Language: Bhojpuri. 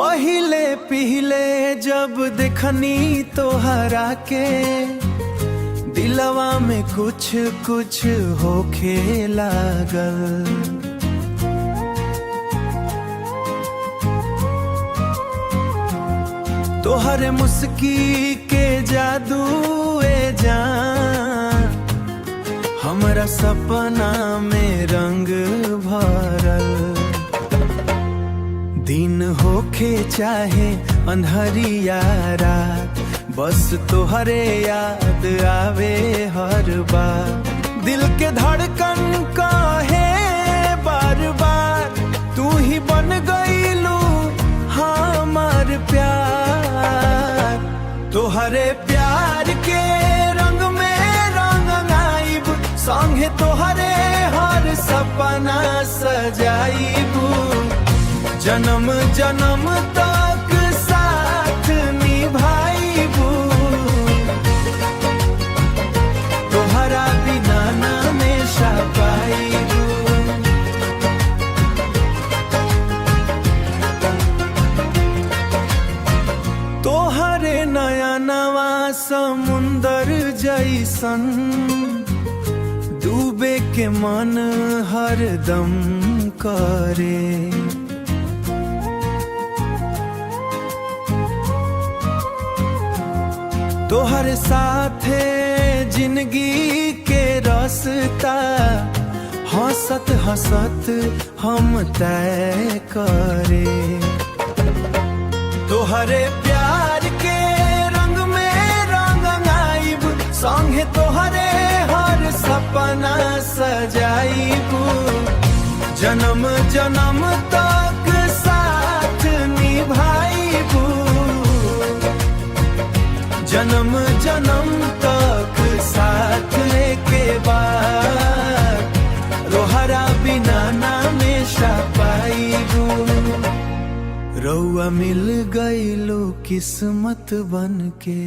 पहिले पहिले जब देखनी तोहरा के दिलवा में कुछ कुछ होखे लागल। तोहरे मुस्की के जादू ए जान हमरा सपना में रंग भरल। दिन होखे चाहे अंधरिया रात बस तोहरे याद आवे हर बार। दिल के धड़कन कहे बार बार तू ही बन गईलू हमार प्यार। तोहरे प्यार के रंग में रंगाइब संगे तोहरे हर सपना सजाइबू। जन्म जन्म तक साथ निभाइबू तोहरा बिना ना हमेशा पाइबू। तोहरे नया नवा समुंदर जैसन डूबे के मन हरदम करे। तोहरे साथे जिंदगी के रास्ता हंसत हंसत हम तय करे। तोहरे प्यार के रंग में रंगाइब संगे तोहरे हर सपना सजाइबू। जन्म जन्म तक साथ निभाइबू जन्म जन्म तक साथ के बाद तोहरा बिना ना हमेशा पाइबू। रउआ मिल गईलो किस्मत बन के।